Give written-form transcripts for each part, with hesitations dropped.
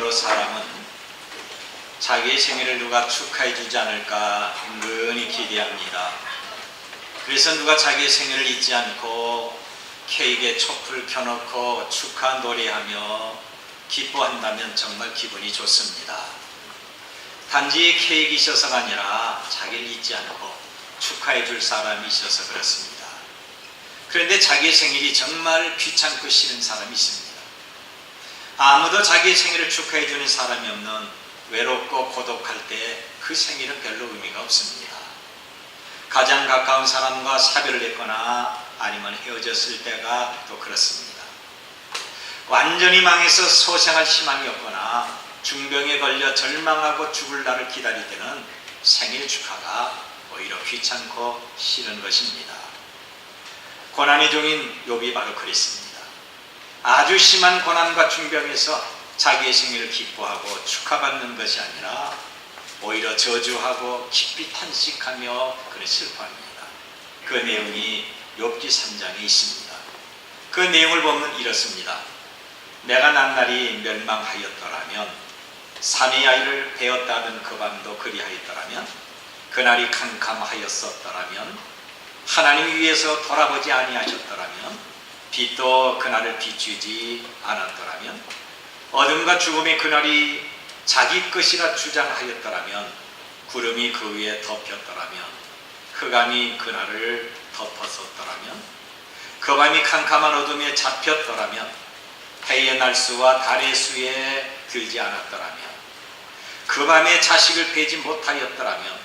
여러 사람은 자기의 생일을 누가 축하해 주지 않을까 은근히 기대합니다. 그래서 누가 자기의 생일을 잊지 않고 케이크에 촛불 켜놓고 축하 노래하며 기뻐한다면 정말 기분이 좋습니다. 단지 케이크 있어서가 아니라 자기를 잊지 않고 축하해 줄 사람이 있어서 그렇습니다. 그런데 자기의 생일이 정말 귀찮고 싫은 사람이 있습니다. 아무도 자기의 생일을 축하해 주는 사람이 없는 외롭고 고독할 때 그 생일은 별로 의미가 없습니다. 가장 가까운 사람과 사별을 했거나 아니면 헤어졌을 때가 또 그렇습니다. 완전히 망해서 소생할 희망이 없거나 중병에 걸려 절망하고 죽을 날을 기다릴 때는 생일 축하가 오히려 귀찮고 싫은 것입니다. 고난의 종인 욥이 바로 그랬습니다. 아주 심한 고난과 중병에서 자기의 생일을 기뻐하고 축하받는 것이 아니라 오히려 저주하고 깊이 탄식하며 그를 슬퍼합니다. 그 내용이 욥기 3장에 있습니다. 그 내용을 보면 이렇습니다. 내가 낱날이 멸망하였더라면 산의 아이를 베었다던 그 밤도 그리하였더라면 그날이 캄캄하였었더라면 하나님 위에서 돌아보지 아니하셨더라면 빛도 그날을 비추지 않았더라면 어둠과 죽음의 그날이 자기 것이라 주장하였더라면 구름이 그 위에 덮였더라면 흑암이 그날을 덮었었더라면 그 밤이 캄캄한 어둠에 잡혔더라면 해의 날수와 달의 수에 들지 않았더라면 그 밤에 자식을 베지 못하였더라면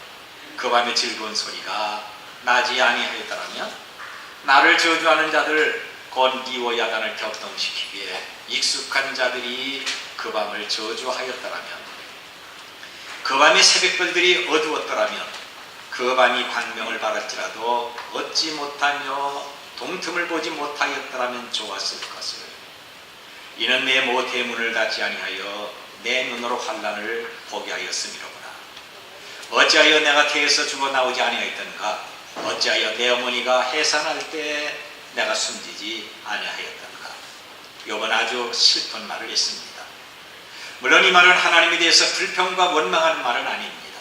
그 밤에 즐거운 소리가 나지 아니하였더라면 나를 저주하는 자들 권기와 야단을 격동시키기에 익숙한 자들이 그 밤을 저주하였더라면 그 밤에 새벽별들이 어두웠더라면 그 밤이 광명을 바랄지라도 얻지 못하며 동틈을 보지 못하였더라면 좋았을 것을 이는 내 모태의 문을 닫지 아니하여 내 눈으로 환난을 보게 하였음이로구나. 어찌하여 내가 태에서 죽어 나오지 아니하였던가 어찌하여 내 어머니가 해산할 때 내가 숨지지 아니하였던가. 욥은 아주 슬픈 말을 했습니다. 물론 이 말은 하나님에 대해서 불평과 원망하는 말은 아닙니다.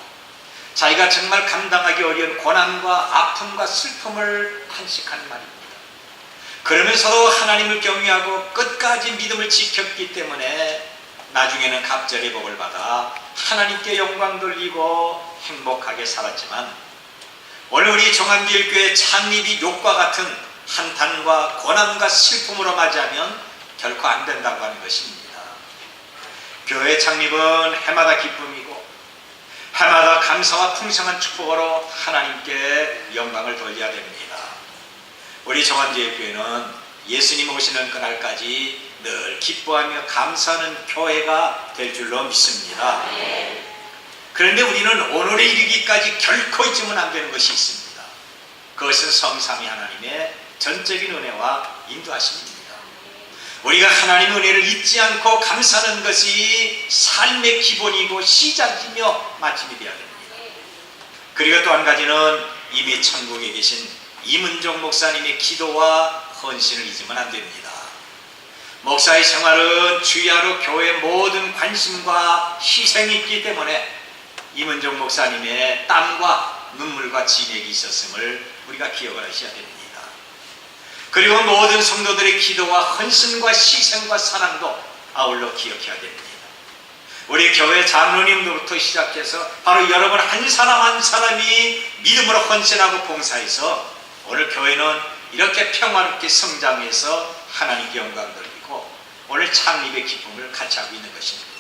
자기가 정말 감당하기 어려운 고난과 아픔과 슬픔을 탄식하는 말입니다. 그러면서도 하나님을 경외하고 끝까지 믿음을 지켰기 때문에 나중에는 갑절의 복을 받아 하나님께 영광 돌리고 행복하게 살았지만 오늘 우리 종암제일교회 창립이 욥과 같은 한탄과 고난과 슬픔으로 맞이하면 결코 안 된다고 하는 것입니다. 교회 창립은 해마다 기쁨이고 해마다 감사와 풍성한 축복으로 하나님께 영광을 돌려야 됩니다. 우리 종암제일교회는 예수님 오시는 그날까지 늘 기뻐하며 감사하는 교회가 될 줄로 믿습니다. 그런데 우리는 오늘에 이르기까지 결코 잊으면 안 되는 것이 있습니다. 그것은 성삼위 하나님의 전적인 은혜와 인도하심입니다. 우리가 하나님의 은혜를 잊지 않고 감사하는 것이 삶의 기본이고 시작이며 마침이 되어야 됩니다. 그리고 또 한 가지는 이미 천국에 계신 이문종 목사님의 기도와 헌신을 잊으면 안 됩니다. 목사의 생활은 주야로 교회 모든 관심과 희생이 있기 때문에 이문종 목사님의 땀과 눈물과 진액이 있었음을 우리가 기억을 하셔야 됩니다. 그리고 모든 성도들의 기도와 헌신과 희생과 사랑도 아울러 기억해야 됩니다. 우리 교회 장로님들부터 시작해서 바로 여러분 한 사람 한 사람이 믿음으로 헌신하고 봉사해서 오늘 교회는 이렇게 평화롭게 성장해서 하나님께 영광 돌리고 오늘 창립의 기쁨을 같이 하고 있는 것입니다.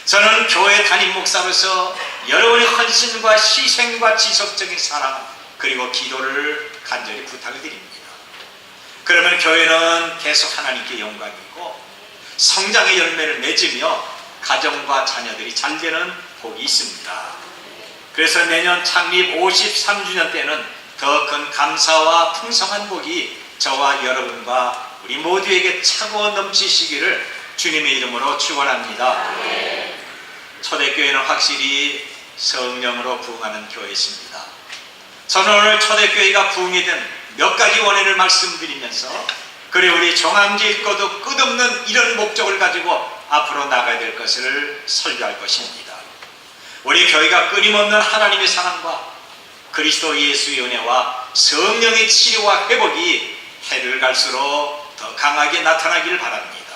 저는 교회 담임 목사로서 여러분의 헌신과 희생과 지속적인 사랑 그리고 기도를 간절히 부탁을 드립니다. 그러면 교회는 계속 하나님께 영광이고 성장의 열매를 맺으며 가정과 자녀들이 잘 되는 복이 있습니다. 그래서 내년 창립 53주년 때는 더 큰 감사와 풍성한 복이 저와 여러분과 우리 모두에게 차고 넘치시기를 주님의 이름으로 축원합니다. 초대교회는 확실히 성령으로 부흥하는 교회였습니다. 저는 오늘 초대교회가 부흥이 된 몇 가지 원인을 말씀드리면서 그래 우리 종암제일교도 끝없는 이런 목적을 가지고 앞으로 나가야 될 것을 설교할 것입니다. 우리 교회가 끊임없는 하나님의 사랑과 그리스도 예수의 은혜와 성령의 치료와 회복이 해를 갈수록 더 강하게 나타나기를 바랍니다.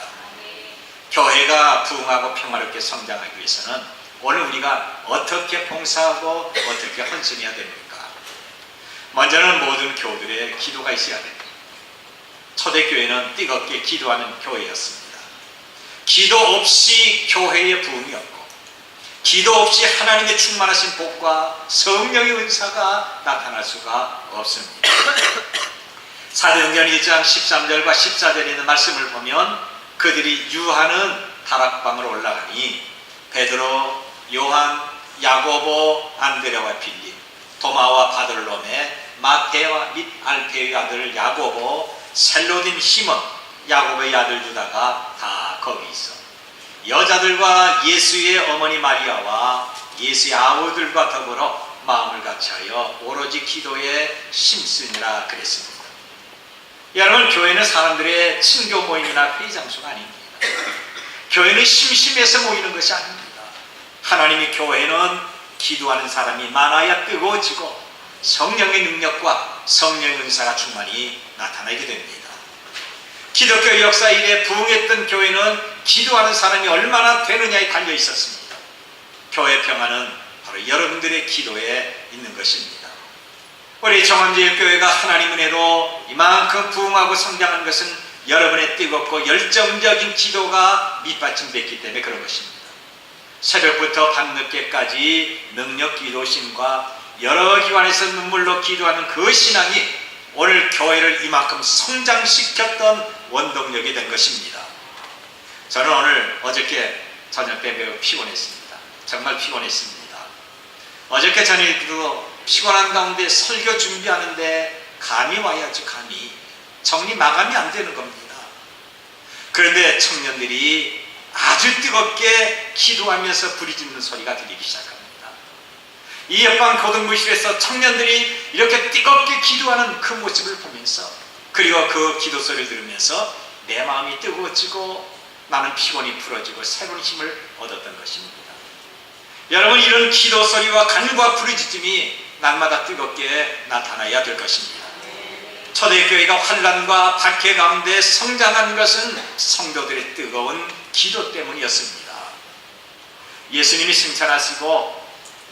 교회가 부흥하고 평화롭게 성장하기 위해서는 오늘 우리가 어떻게 봉사하고 어떻게 헌신해야 됩니까? 먼저는 모든 교우들의 기도가 있어야 됩니다. 초대교회는 뜨겁게 기도하는 교회였습니다. 기도 없이 교회의 부흥이 없고, 기도 없이 하나님의 충만하신 복과 성령의 은사가 나타날 수가 없습니다. 사도행전 1장 13절과 14절에 있는 말씀을 보면 그들이 유하는 다락방으로 올라가니 베드로, 요한, 야고보, 안드레와 빌립, 도마와 바돌로메, 마테와 및 알페의 아들 야고보, 셀로딘 시몬, 야고보의 아들 유다가 다 거기 있어 여자들과 예수의 어머니 마리아와 예수의 아우들과 더불어 마음을 같이하여 오로지 기도에 힘쓰니라 그랬습니다. 여러분, 교회는 사람들의 친교 모임이나 회의 장소가 아닙니다. 교회는 심심해서 모이는 것이 아닙니다. 하나님의 교회는 기도하는 사람이 많아야 뜨거워지고 성령의 능력과 성령의 은사가 충만히 나타나게 됩니다. 기독교 역사 이래 부흥했던 교회는 기도하는 사람이 얼마나 되느냐에 달려 있었습니다. 교회 평화는 바로 여러분들의 기도에 있는 것입니다. 우리 정원제일교회가 하나님 은혜로 이만큼 부흥하고 성장한 것은 여러분의 뜨겁고 열정적인 기도가 밑받침됐기 때문에 그런 것입니다. 새벽부터 밤늦게까지 능력 기도심과 여러 기관에서 눈물로 기도하는 그 신앙이 오늘 교회를 이만큼 성장시켰던 원동력이 된 것입니다. 저는 오늘 어저께 저녁 때 매우 피곤했습니다. 정말 피곤했습니다. 어저께 저녁에도 피곤한 가운데 설교 준비하는데 감이 와야죠. 감이 정리 마감이 안 되는 겁니다. 그런데 청년들이 아주 뜨겁게 기도하면서 부르짖는 소리가 들리기 시작합니다. 이 옆방 고등부실에서 청년들이 이렇게 뜨겁게 기도하는 그 모습을 보면서, 그리고 그 기도 소리를 들으면서 내 마음이 뜨거워지고 나는 피곤이 풀어지고 새로운 힘을 얻었던 것입니다. 여러분, 이런 기도 소리와 간구와 부르짖음이 날마다 뜨겁게 나타나야 될 것입니다. 초대교회가 환난과 박해 가운데 성장한 것은 성도들의 뜨거운 기도 때문이었습니다. 예수님이 승천하시고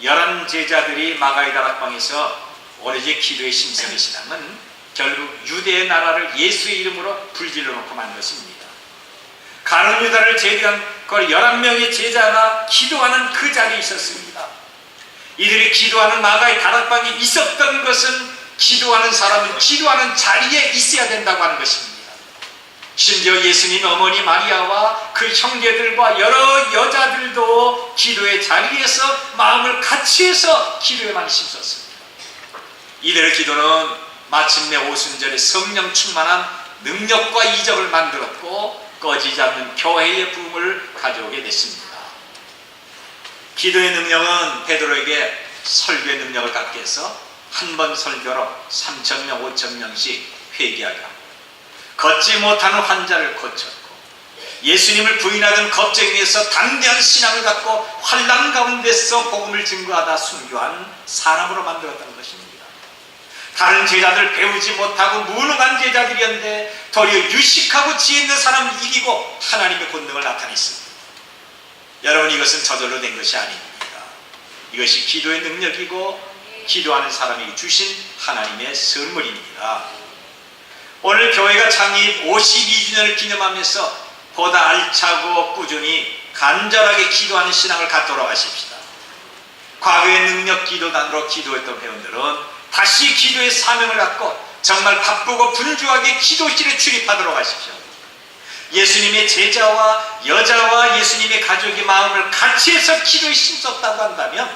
11 제자들이 마가의 다락방에서 오로지 기도에 힘쓰는 신앙은 결국 유대의 나라를 예수의 이름으로 불질러 놓고 만 것입니다. 가룟 유다를 제외한 그 11명의 제자가 기도하는 그 자리에 있었습니다. 이들이 기도하는 마가의 다락방에 있었던 것은 기도하는 사람은 기도하는 자리에 있어야 된다고 하는 것입니다. 심지어 예수님 어머니 마리아와 그 형제들과 여러 여자들도 기도의 자리에서 마음을 같이 해서 기도에만 힘썼습니다. 이들의 기도는 마침내 오순절에 성령 충만한 능력과 이적을 만들었고 꺼지지 않는 교회의 부흥을 가져오게 됐습니다. 기도의 능력은 베드로에게 설교의 능력을 갖게 해서 한 번 설교로 3,000명, 5,000명씩 회개하게 하고, 걷지 못하는 환자를 고쳤고, 예수님을 부인하던 겁쟁이에서 담대한 신앙을 갖고 환난 가운데서 복음을 증거하다 순교한 사람으로 만들었다는 것입니다. 다른 제자들 배우지 못하고 무능한 제자들이었는데 도리어 유식하고 지혜 있는 사람을 이기고 하나님의 권능을 나타냈습니다. 여러분, 이것은 저절로 된 것이 아닙니다. 이것이 기도의 능력이고 기도하는 사람에게 주신 하나님의 선물입니다. 오늘 교회가 창립 52주년을 기념하면서 보다 알차고 꾸준히 간절하게 기도하는 신앙을 갖도록 하십시다. 과거의 능력 기도단으로 기도했던 회원들은 다시 기도의 사명을 갖고 정말 바쁘고 분주하게 기도실에 출입하도록 하십시오. 예수님의 제자와 여자와 예수님의 가족의 마음을 같이 해서 기도에 힘썼다고 한다면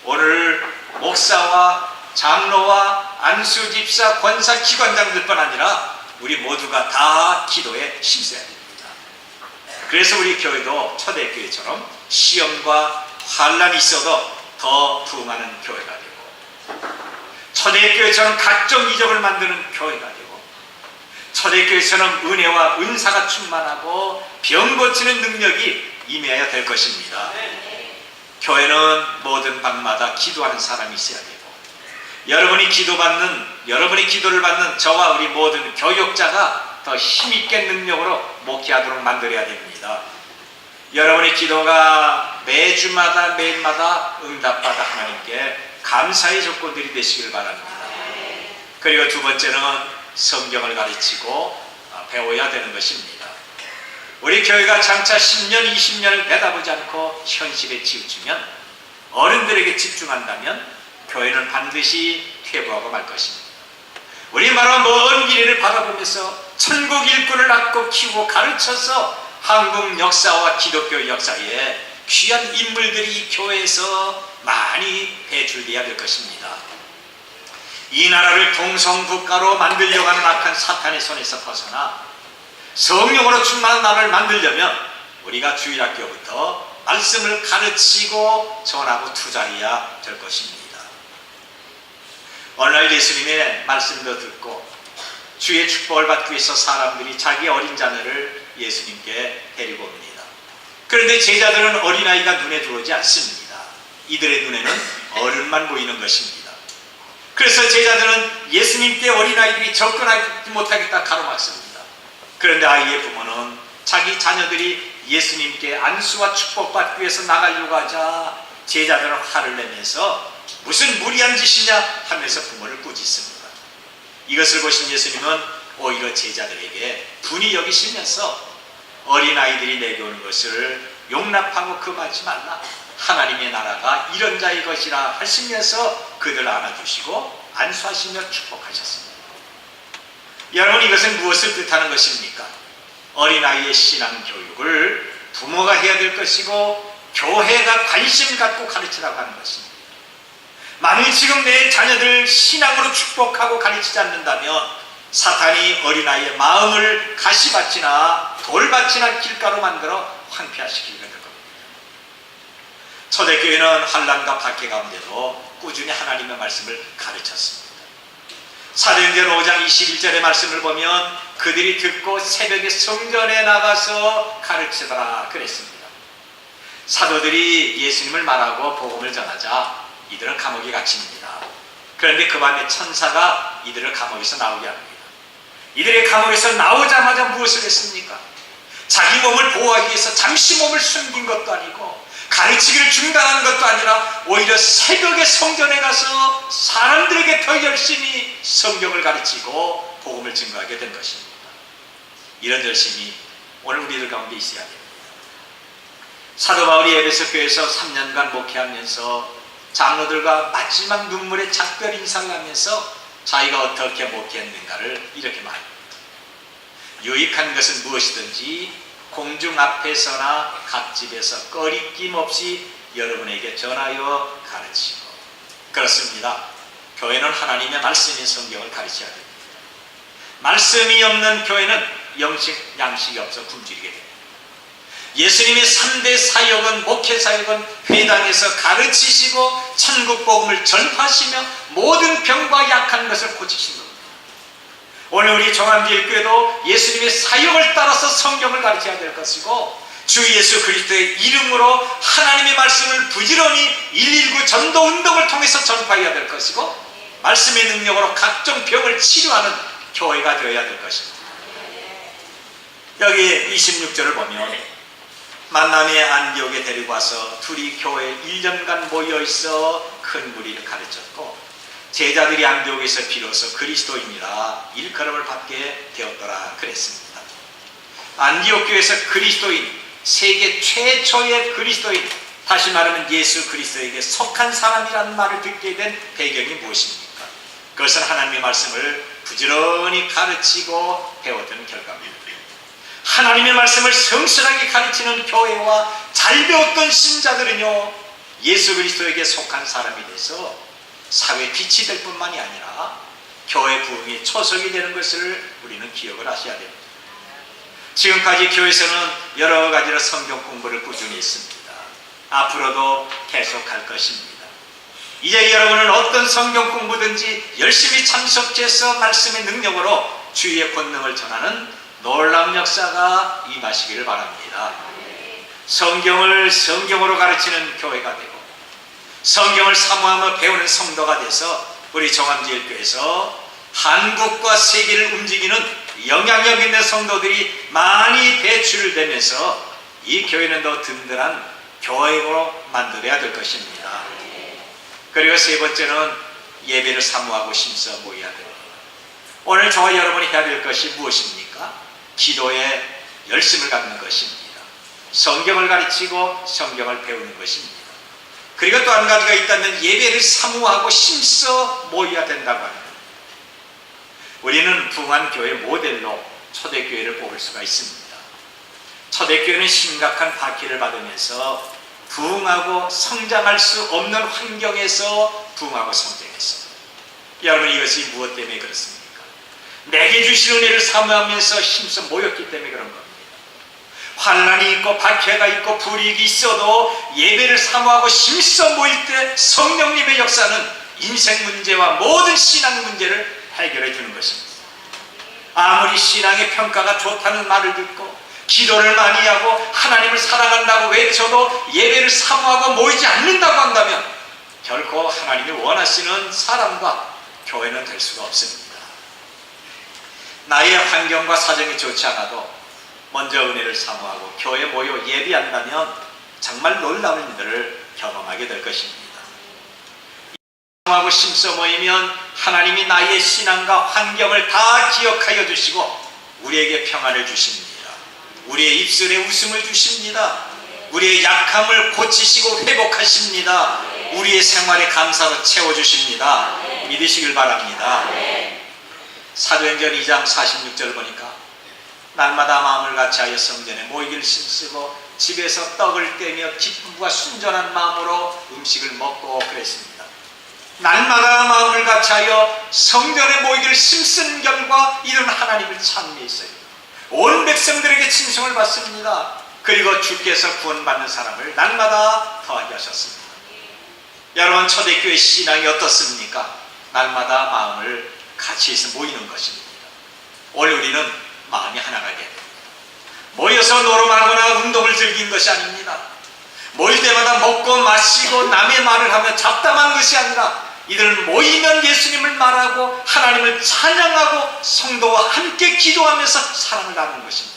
오늘 목사와 장로와 안수집사, 권사, 기관장들뿐 아니라 우리 모두가 다 기도에 힘써야 됩니다. 그래서 우리 교회도 초대교회처럼 시험과 환난이 있어도 더 부흥하는 교회가 되고, 초대교회처럼 각종 이적을 만드는 교회가 되고, 초대교회처럼 은혜와 은사가 충만하고 병 고치는 능력이 임해야 될 것입니다. 교회는 모든 방마다 기도하는 사람이 있어야 되고, 여러분이 기도를 받는 저와 우리 모든 교육자가 더 힘있게 능력으로 목회하도록 만들어야 됩니다. 여러분의 기도가 매주마다 매일마다 응답받아 하나님께 감사의 조건들이 되시길 바랍니다. 그리고 두 번째는 성경을 가르치고 배워야 되는 것입니다. 우리 교회가 장차 10년, 20년을 내다보지 않고 현실에 치우치면, 어른들에게 집중한다면 교회는 반드시 퇴보하고 말 것입니다. 우리 말로 먼 미래를 바라보면서 천국 일꾼을 낳고 키우고 가르쳐서 한국 역사와 기독교 역사에 귀한 인물들이 이 교회에서 많이 배출되어야 될 것입니다. 이 나라를 동성국가로 만들려고 하는 악한 사탄의 손에서 벗어나 성령으로 충만한 나라를 만들려면 우리가 주일학교부터 말씀을 가르치고 전하고 투자해야 될 것입니다. 오늘 예수님의 말씀도 듣고 주의 축복을 받기 위해서 사람들이 자기 어린 자녀를 예수님께 데리고 옵니다. 그런데 제자들은 어린아이가 눈에 들어오지 않습니다. 이들의 눈에는 어른만 보이는 것입니다. 그래서 제자들은 예수님께 어린아이들이 접근하지 못하겠다 가로막습니다. 그런데 아이의 부모는 자기 자녀들이 예수님께 안수와 축복받기 위해서 나가려고 하자 제자들은 화를 내면서 무슨 무리한 짓이냐 하면서 부모를 꾸짖습니다. 이것을 보신 예수님은 오히려 제자들에게 분이 여기시면서 어린아이들이 내려오는 것을 용납하고 금하지 말라, 하나님의 나라가 이런 자의 것이라 하시면서 그들 안아주시고 안수하시며 축복하셨습니다. 여러분, 이것은 무엇을 뜻하는 것입니까? 어린아이의 신앙교육을 부모가 해야 될 것이고 교회가 관심 갖고 가르치라고 하는 것입니다. 만일 지금 내 자녀들 신앙으로 축복하고 가르치지 않는다면 사탄이 어린아이의 마음을 가시밭이나 돌밭이나 길가로 만들어 황폐화시키게 될 겁니다. 초대교회는 환난과 박해 가운데도 꾸준히 하나님의 말씀을 가르쳤습니다. 사도행전 5장 21절의 말씀을 보면 그들이 듣고 새벽에 성전에 나가서 가르치더라 그랬습니다. 사도들이 예수님을 말하고 복음을 전하자 이들은 감옥에 갇힙니다. 그런데 그 밤에 천사가 이들을 감옥에서 나오게 합니다. 이들의 감옥에서 나오자마자 무엇을 했습니까? 자기 몸을 보호하기 위해서 잠시 몸을 숨긴 것도 아니고 가르치기를 중단한 것도 아니라 오히려 새벽에 성전에 가서 사람들에게 더 열심히 성경을 가르치고 복음을 증거하게 된 것입니다. 이런 열심이 오늘 우리들 가운데 있어야 됩니다. 사도 바울이 에베소 교회에서 3년간 목회하면서 장로들과 마지막 눈물의 작별 인사를 하면서 자기가 어떻게 목회했는가를 이렇게 말합니다. 유익한 것은 무엇이든지 공중 앞에서나 각 집에서 꺼리낌 없이 여러분에게 전하여 가르치고. 그렇습니다. 교회는 하나님의 말씀인 성경을 가르쳐야 됩니다. 말씀이 없는 교회는 양식이 없어 굶주리게 됩니다. 예수님의 3대 사역은, 목회 사역은 회당에서 가르치시고 천국 복음을 전파하시며 모든 병과 약한 것을 고치신 겁니다. 오늘 우리 종암제일교회도 예수님의 사역을 따라서 성경을 가르쳐야 될 것이고 주 예수 그리스도의 이름으로 하나님의 말씀을 부지런히 119 전도 운동을 통해서 전파해야 될 것이고 말씀의 능력으로 각종 병을 치료하는 교회가 되어야 될 것입니다. 여기 26절을 보면 만남의 안디옥에 데리고 와서 둘이 교회에 1년간 모여있어 큰 무리를 가르쳤고 제자들이 안디옥에서 비로소 그리스도인이라 일컬음을 받게 되었더라 그랬습니다. 안디옥 교회에서 그리스도인, 세계 최초의 그리스도인, 다시 말하면 예수 그리스도에게 속한 사람이라는 말을 듣게 된 배경이 무엇입니까? 그것은 하나님의 말씀을 부지런히 가르치고 배웠던 결과입니다. 하나님의 말씀을 성실하게 가르치는 교회와 잘 배웠던 신자들은요, 예수 그리스도에게 속한 사람이 돼서 사회 빛이 될 뿐만이 아니라 교회 부흥의 초석이 되는 것을 우리는 기억을 하셔야 됩니다. 지금까지 교회에서는 여러 가지로 성경 공부를 꾸준히 했습니다. 앞으로도 계속할 것입니다. 이제 여러분은 어떤 성경 공부든지 열심히 참석해서 말씀의 능력으로 주의 권능을 전하는 놀라운 역사가 임하시기를 바랍니다. 성경을 성경으로 가르치는 교회가 되고 성경을 사모하며 배우는 성도가 돼서 우리 정암제일교회에서 한국과 세계를 움직이는 영향력 있는 성도들이 많이 배출되면서 이 교회는 더 든든한 교회로 만들어야 될 것입니다. 그리고 세 번째는 예배를 사모하고 심써 모여야 됩니다. 오늘 저와 여러분이 해야 될 것이 무엇입니까? 기도에 열심을 갖는 것입니다. 성경을 가르치고 성경을 배우는 것입니다. 그리고 또 한 가지가 있다면 예배를 사모하고 심써 모여야 된다고 합니다. 우리는 부흥한 교회 모델로 초대교회를 뽑을 수가 있습니다. 초대교회는 심각한 박해를 받으면서 부흥하고 성장할 수 없는 환경에서 부흥하고 성장했습니다. 여러분, 이것이 무엇 때문에 그렇습니까? 내게 주신 은혜를 사모하면서 힘써 모였기 때문에 그런 겁니다. 환난이 있고 박해가 있고 불이익이 있어도 예배를 사모하고 힘써 모일 때 성령님의 역사는 인생 문제와 모든 신앙 문제를 해결해 주는 것입니다. 아무리 신앙의 평가가 좋다는 말을 듣고 기도를 많이 하고 하나님을 사랑한다고 외쳐도 예배를 사모하고 모이지 않는다고 한다면 결코 하나님이 원하시는 사람과 교회는 될 수가 없습니다. 나의 환경과 사정이 좋지 않아도 먼저 은혜를 사모하고 교회에 모여 예배한다면 정말 놀라운 일들을 경험하게 될 것입니다. 하고 심써 모이면 하나님이 나의 신앙과 환경을 다 기억하여 주시고 우리에게 평안을 주십니다. 우리의 입술에 웃음을 주십니다. 우리의 약함을 고치시고 회복하십니다. 우리의 생활에 감사로 채워주십니다. 믿으시길 바랍니다. 사도행전 2장 46절 보니까 날마다 마음을 같이하여 성전에 모이기를 힘쓰고 집에서 떡을 떼며 기쁨과 순전한 마음으로 음식을 먹고 그랬습니다. 날마다 마음을 같이하여 성전에 모이기를 힘쓴 결과 이런 하나님을 찬미했어요. 온 백성들에게 칭송을 받습니다. 그리고 주께서 구원받는 사람을 날마다 더하게 하셨습니다. 여러분, 초대교회 신앙이 어떻습니까? 날마다 마음을 같이 해서 모이는 것입니다. 오늘 우리는 마음이 하나가 됩니다. 모여서 노름하거나 운동을 즐긴 것이 아닙니다. 모일 때마다 먹고 마시고 남의 말을 하며 잡담한 것이 아니라 이들은 모이면 예수님을 말하고 하나님을 찬양하고 성도와 함께 기도하면서 사랑을 나누는 것입니다.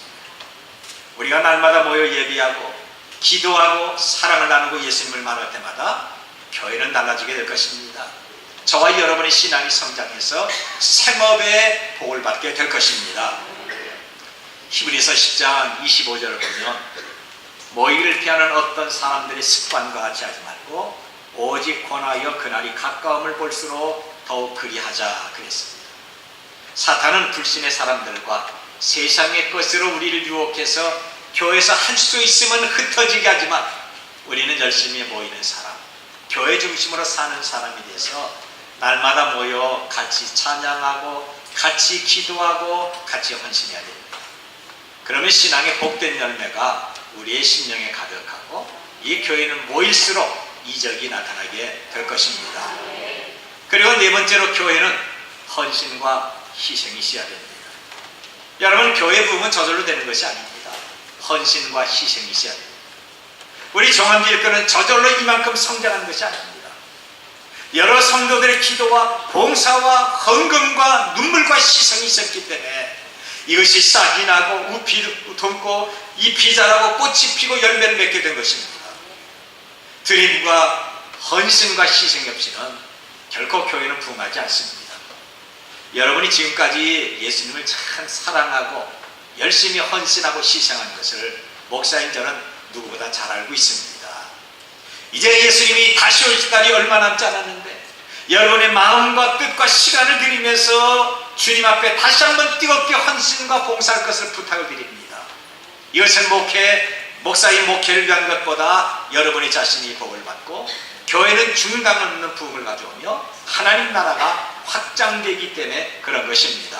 우리가 날마다 모여 예배하고 기도하고 사랑을 나누고 예수님을 말할 때마다 교회는 달라지게 될 것입니다. 저와 여러분의 신앙이 성장해서 생업의 복을 받게 될 것입니다. 히브리서 10장 25절을 보면 모이기를 피하는 어떤 사람들의 습관과 같이 하지 말고 오직 권하여 그날이 가까움을 볼수록 더욱 그리하자 그랬습니다. 사탄은 불신의 사람들과 세상의 것으로 우리를 유혹해서 교회에서 할 수 있으면 흩어지게 하지만 우리는 열심히 모이는 사람, 교회 중심으로 사는 사람이 돼서 날마다 모여 같이 찬양하고 같이 기도하고 같이 헌신해야 됩니다. 그러면 신앙의 복된 열매가 우리의 심령에 가득하고 이 교회는 모일수록 이적이 나타나게 될 것입니다. 그리고 네 번째로 교회는 헌신과 희생이 있어야 됩니다. 여러분, 교회 부흥은 저절로 되는 것이 아닙니다. 헌신과 희생이 있어야 됩니다. 우리 정암제일교회는 저절로 이만큼 성장한 것이 아닙니다. 여러 성도들의 기도와 봉사와 헌금과 눈물과 희생이 있었기 때문에 이것이 싹이 나고 우피 돋고 잎이 자라고 꽃이 피고 열매를 맺게 된 것입니다. 드림과 헌신과 희생 없이는 결코 교회는 부흥하지 않습니다. 여러분이 지금까지 예수님을 참 사랑하고 열심히 헌신하고 희생한 것을 목사인 저는 누구보다 잘 알고 있습니다. 이제 예수님이 다시 오실 날이 얼마 남지 않았는데 여러분의 마음과 뜻과 시간을 드리면서 주님 앞에 다시 한번 뜨겁게 헌신과 봉사할 것을 부탁을 드립니다. 이것은 목사의 목회를 위한 것보다 여러분의 자신이 복을 받고 교회는 중단 없는 부흥을 가져오며 하나님 나라가 확장되기 때문에 그런 것입니다.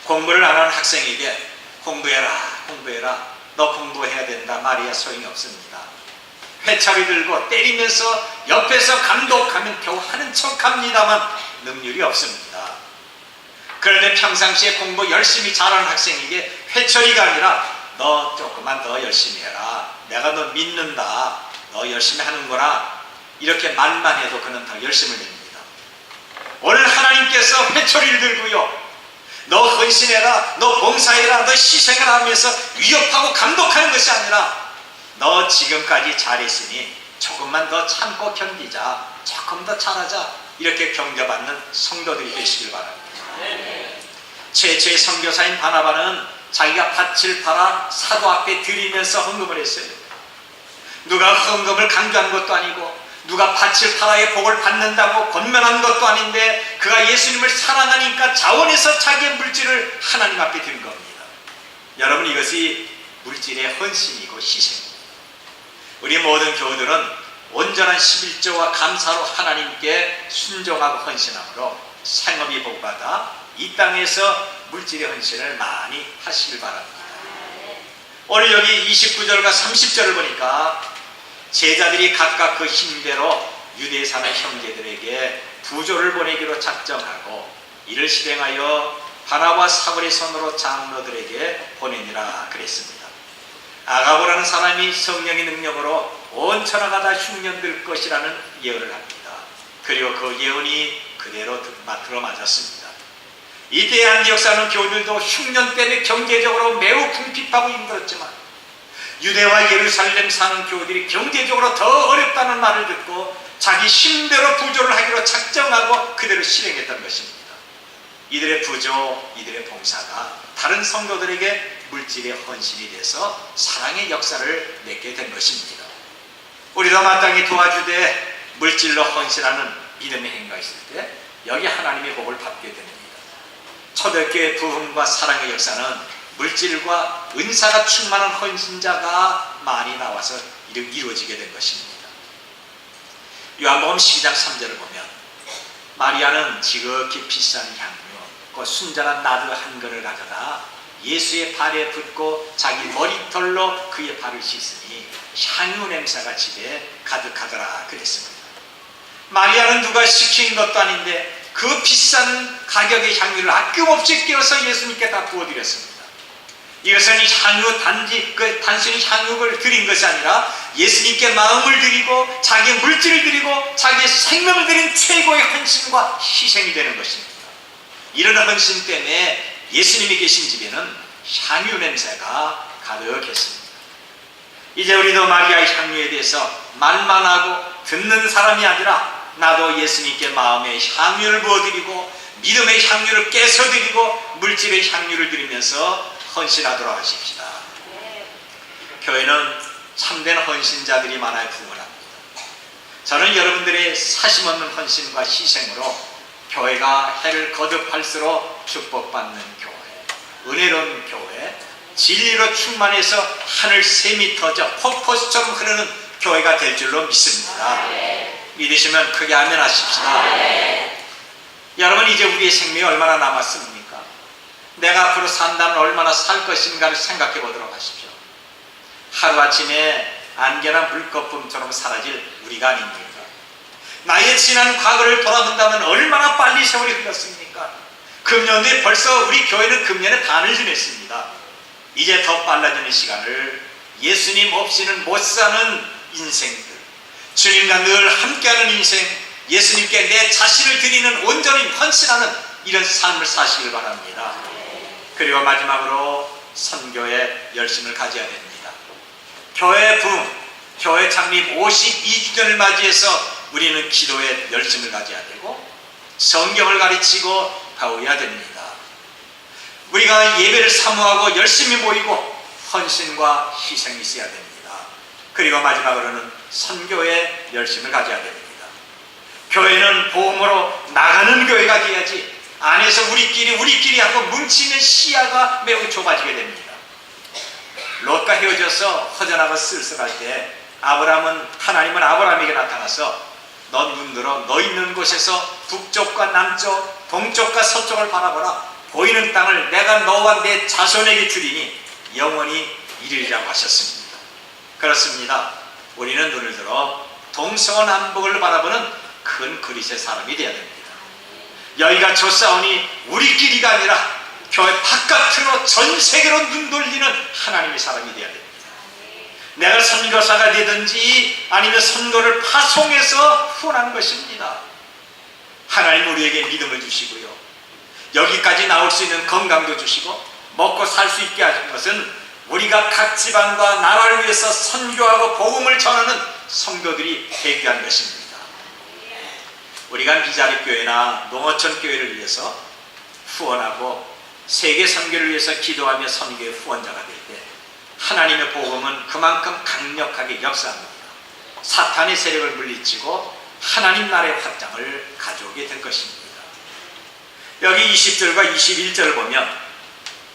공부를 안 하는 학생에게 공부해라 너 공부해야 된다 말이야 소용이 없습니다. 회차리 들고 때리면서 옆에서 감독하면 겨우 하는 척합니다만 능률이 없습니다. 그런데 평상시에 공부 열심히 잘하는 학생에게 회초리가 아니라 너 조금만 더 열심히 해라, 내가 너 믿는다, 너 열심히 하는구나, 이렇게 말만 해도 그는 더 열심을 냅니다. 오늘 하나님께서 회초리를 들고요, 너 헌신해라, 너 봉사해라, 너 희생을 하면서 위협하고 감독하는 것이 아니라 너 지금까지 잘했으니 조금만 더 참고 견디자, 조금 더 잘하자, 이렇게 격려받는 성도들이 되시길 바랍니다. 최초의 선교사인 바나바는 자기가 밭을 팔아 사도 앞에 드리면서 헌금을 했어요. 누가 헌금을 강조한 것도 아니고 누가 밭을 팔아야 복을 받는다고 권면한 것도 아닌데 그가 예수님을 사랑하니까 자원해서 자기의 물질을 하나님 앞에 드린 겁니다. 여러분, 이것이 물질의 헌신이고 희생입니다. 우리 모든 교우들은 온전한 11조와 감사로 하나님께 순종하고 헌신함으로 생업이 복받아 이 땅에서 물질의 헌신을 많이 하시길 바랍니다. 오늘 여기 29절과 30절을 보니까 제자들이 각각 그 힘대로 유대에 사는 형제들에게 부조를 보내기로 작정하고 이를 실행하여 바나바와 사울의 손으로 장로들에게 보내니라 그랬습니다. 아가보라는 사람이 성령의 능력으로 온 천하가 다 흉년될 것이라는 예언을 합니다. 그리고 그 예언이 그대로 들어맞았습니다. 이때 안디옥 사는 교우들도 흉년 때문에 경제적으로 매우 궁핍하고 힘들었지만 유대와 예루살렘 사는 교우들이 경제적으로 더 어렵다는 말을 듣고 자기 힘대로 부조를 하기로 작정하고 그대로 실행했던 것입니다. 이들의 부조, 이들의 봉사가 다른 성도들에게 물질의 헌신이 돼서 사랑의 역사를 맺게 된 것입니다. 우리도 마땅히 도와주되 물질로 헌신하는 믿음의 행위가 있을 때 여기 하나님의 복을 받게 됩니다. 초대교회 부흥과 사랑의 역사는 물질과 은사가 충만한 헌신자가 많이 나와서 이루어지게 된 것입니다. 요한복음 12장 3절을 보면 마리아는 지극히 비싼 향유, 그 순전한 나드 한 근을 가져다 예수의 발에 붓고 자기 머리털로 그의 발을 씻으니 향유 냄새가 집에 가득하더라 그랬습니다. 마리아는 누가 시킨 것도 아닌데 그 비싼 가격의 향유를 아낌없이 끼워서 예수님께 다 부어드렸습니다. 이것은 향유 단순히 향유를 드린 것이 아니라 예수님께 마음을 드리고 자기의 물질을 드리고 자기의 생명을 드린 최고의 헌신과 희생이 되는 것입니다. 이런 헌신 때문에 예수님이 계신 집에는 향유 냄새가 가득했습니다. 이제 우리도 마리아의 향유에 대해서 말만 하고 듣는 사람이 아니라 나도 예수님께 마음의 향유를 부어드리고 믿음의 향유를 깨서드리고 물질의 향유를 드리면서 헌신하도록 하십시다. 교회는 참된 헌신자들이 많아야 부흥합니다. 저는 여러분들의 사심없는 헌신과 희생으로 교회가 해를 거듭할수록 축복받는 교회, 은혜로운 교회, 진리로 충만해서 하늘 샘이 터져 폭포수처럼 흐르는 교회가 될 줄로 믿습니다. 믿으시면 크게 아멘 하십시다. 여러분, 이제 우리의 생명이 얼마나 남았습니까? 내가 앞으로 산다면 얼마나 살 것인가를 생각해 보도록 하십시오. 하루아침에 안개나 물거품처럼 사라질 우리가 아닙니까? 나의 지난 과거를 돌아본다면 얼마나 빨리 세월이 흘렀습니까? 금년도에 벌써 우리 교회는 금년에 반을 지냈습니다. 이제 더 빨라지는 시간을 예수님 없이는 못 사는 인생들, 주님과 늘 함께하는 인생, 예수님께 내 자신을 드리는 온전히 헌신하는 이런 삶을 사시길 바랍니다. 그리고 마지막으로 선교에 열심을 가져야 됩니다. 교회 부흥, 교회 창립 52주년을 맞이해서 우리는 기도에 열심을 가져야 되고 성경을 가르치고 배워야 됩니다. 우리가 예배를 사모하고 열심히 모이고 헌신과 희생이 있어야 됩니다. 그리고 마지막으로는 선교에 열심을 가져야 됩니다. 교회는 복음으로 나가는 교회가 되어야지 안에서 우리끼리 하고 뭉치는 시야가 매우 좁아지게 됩니다. 롯과 헤어져서 허전하고 쓸쓸할 때 하나님은 아브라함에게 나타나서 너 눈 들어 너 있는 곳에서 북쪽과 남쪽, 동쪽과 서쪽을 바라보라. 보이는 땅을 내가 너와 내 자손에게 주리니 영원히 이르리라고 하셨습니다. 그렇습니다. 우리는 눈을 들어 동서남북을 바라보는 큰 그리스의 사람이 되어야 됩니다. 여기가 좋사오니 우리끼리가 아니라 교회 바깥으로 전 세계로 눈 돌리는 하나님의 사람이 되어야 됩니다. 내가 선교사가 되든지 아니면 선교를 파송해서 후원하는 것입니다. 하나님 우리에게 믿음을 주시고요, 여기까지 나올 수 있는 건강도 주시고 먹고 살 수 있게 하신 것은 우리가 각 지방과 나라를 위해서 선교하고 복음을 전하는 성도들이 되기 위한 것입니다. 우리가 미자립교회나 농어촌 교회를 위해서 후원하고 세계 선교를 위해서 기도하며 선교의 후원자가 될 때 하나님의 복음은 그만큼 강력하게 역사합니다. 사탄의 세력을 물리치고 하나님 나라의 확장을 가져오게 될 것입니다. 여기 20절과 21절을 보면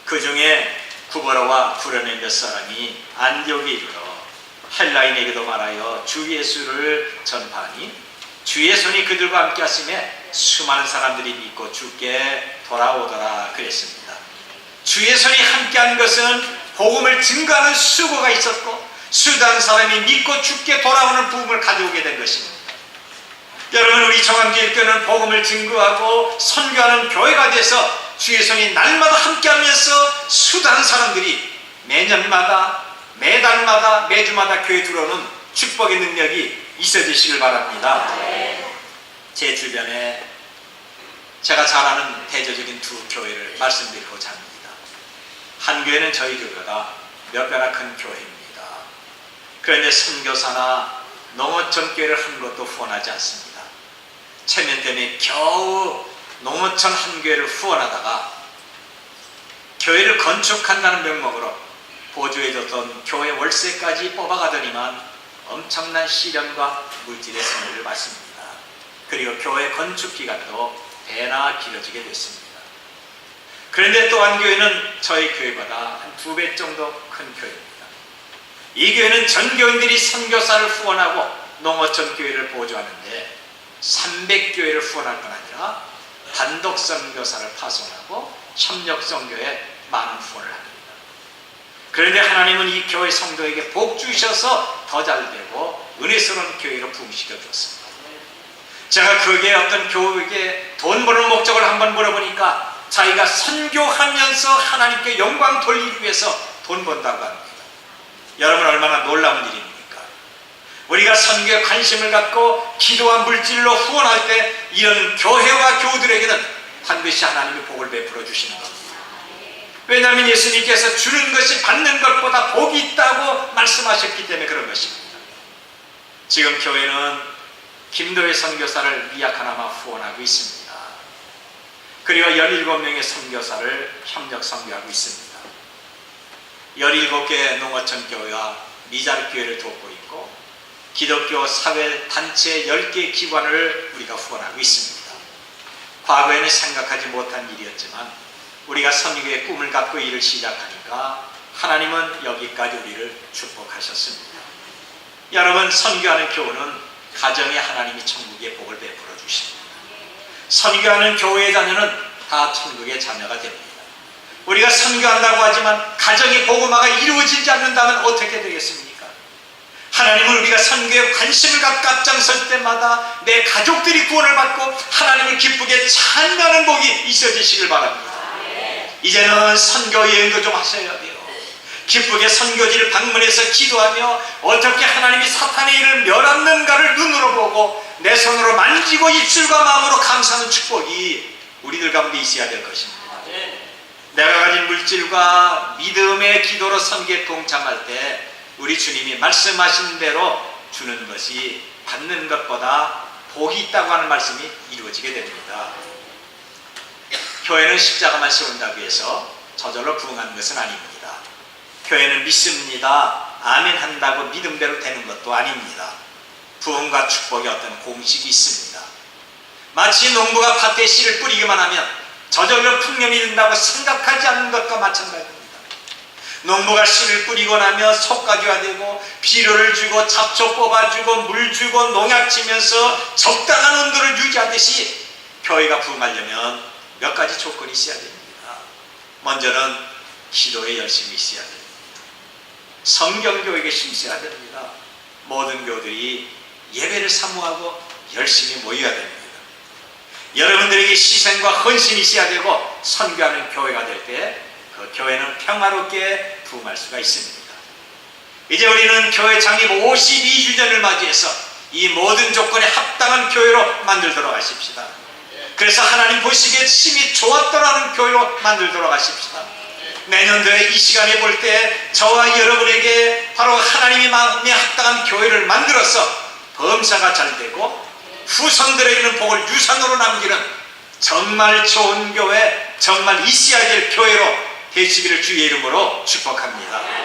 그 중에 구버로와 구레네 몇 사람이 안디옥에 이르러 헬라인에게도 말하여 주 예수를 전파하니 주의 손이 그들과 함께 하심에 수많은 사람들이 믿고 주께 돌아오더라 그랬습니다. 주의 손이 함께한 것은 복음을 증거하는 수고가 있었고 수단 사람이 믿고 주께 돌아오는 부흥을 가져오게 된 것입니다. 여러분, 우리 정함교회는 복음을 증거하고 선교하는 교회가 돼서 주의 손이 날마다 함께하면서 수단 사람들이 매년마다 매달마다 매주마다 교회 들어오는 축복의 능력이 있어지시길 바랍니다. 제 주변에 제가 잘 아는 대조적인 두 교회를 말씀드리고자 합니다. 한 교회는 저희 교회보다 몇 배나 큰 교회입니다. 그런데 선교사나 농어촌 교회를 한 것도 후원하지 않습니다. 체면 때문에 겨우 농어촌 한 교회를 후원하다가 교회를 건축한다는 명목으로 보조해줬던 교회 월세까지 뽑아가더니만 엄청난 시련과 물질의 손해를 받습니다. 그리고 교회 건축 기간도 배나 길어지게 됐습니다. 그런데 또 한 교회는 저희 교회보다 한 2배 정도 큰 교회입니다. 이 교회는 전 교인들이 선교사를 후원하고 농어촌 교회를 보조하는데 300교회를 후원할 뿐 아니라 단독 선교사를 파송하고 협력 선교에 많은 후원을 합니다. 그런데 하나님은 이 교회 성도에게 복 주셔서 더 잘되고 은혜스러운 교회로 부흥시켜 주었습니다. 제가 그게 어떤 교회에 돈 버는 목적을 한번 물어보니까 자기가 선교하면서 하나님께 영광 돌리기 위해서 돈 번다고 합니다. 여러분, 얼마나 놀라운 일입니까? 우리가 선교에 관심을 갖고 기도와 물질로 후원할 때 이런 교회와 교우들에게는 반드시 하나님의 복을 베풀어 주시는 겁니다. 왜냐하면 예수님께서 주는 것이 받는 것보다 복이 있다고 말씀하셨기 때문에 그런 것입니다. 지금 교회는 김도희 선교사를 미약하나마 후원하고 있습니다. 그리고 17명의 선교사를 협력 선교하고 있습니다. 17개 농어촌 교회와 미자립 교회를 돕고 있고 기독교 사회 단체 10개 기관을 우리가 후원하고 있습니다. 과거에는 생각하지 못한 일이었지만 우리가 선교의 꿈을 갖고 일을 시작하니까 하나님은 여기까지 우리를 축복하셨습니다. 여러분, 선교하는 교우는 가정에 하나님이 천국의 복을 베풀어 주십니다. 선교하는 교회의 자녀는 다 천국의 자녀가 됩니다. 우리가 선교한다고 하지만 가정의 복음화가 이루어지지 않는다면 어떻게 되겠습니까? 하나님은 우리가 선교에 관심을 갖고 앞장설 때마다 내 가족들이 구원을 받고 하나님을 기쁘게 찬양하는 복이 있어지시길 바랍니다. 이제는 선교 여행도 좀 하셔야 돼요. 기쁘게 선교지를 방문해서 기도하며 어떻게 하나님이 사탄의 일을 멸하는가를 눈으로 보고 내 손으로 만지고 입술과 마음으로 감사하는 축복이 우리들 가운데 있어야 될 것입니다. 내가 가진 물질과 믿음의 기도로 선교에 동참할 때 우리 주님이 말씀하신 대로 주는 것이 받는 것보다 복이 있다고 하는 말씀이 이루어지게 됩니다. 교회는 십자가만 세운다고 해서 저절로 부흥하는 것은 아닙니다. 교회는 믿습니다, 아멘 한다고 믿음대로 되는 것도 아닙니다. 부흥과 축복의 어떤 공식이 있습니다. 마치 농부가 밭에 씨를 뿌리기만 하면 저절로 풍년이 된다고 생각하지 않는 것과 마찬가지입니다. 농부가 씨를 뿌리고 나면 솎아줘야 되고 비료를 주고 잡초 뽑아주고 물 주고 농약 치면서 적당한 온도를 유지하듯이 교회가 부흥하려면 몇 가지 조건이 있어야 됩니다. 먼저는 기도에 열심히 있어야 됩니다. 성경교육에 힘써야 됩니다. 모든 교들이 예배를 사모하고 열심히 모여야 됩니다. 여러분들에게 희생과 헌신이 있어야 되고 선교하는 교회가 될 때 그 교회는 평화롭게 부흥할 수가 있습니다. 이제 우리는 교회 창립 52주년을 맞이해서 이 모든 조건에 합당한 교회로 만들도록 하십시다. 그래서 하나님 보시기에 심히 좋았더라는 교회로 만들도록 하십시다. 내년도에 이 시간에 볼 때 저와 여러분에게 바로 하나님의 마음에 합당한 교회를 만들어서 범사가 잘 되고 후손들에게는 복을 유산으로 남기는 정말 좋은 교회, 정말 있어야 될 교회로 되시기를 주의 이름으로 축복합니다.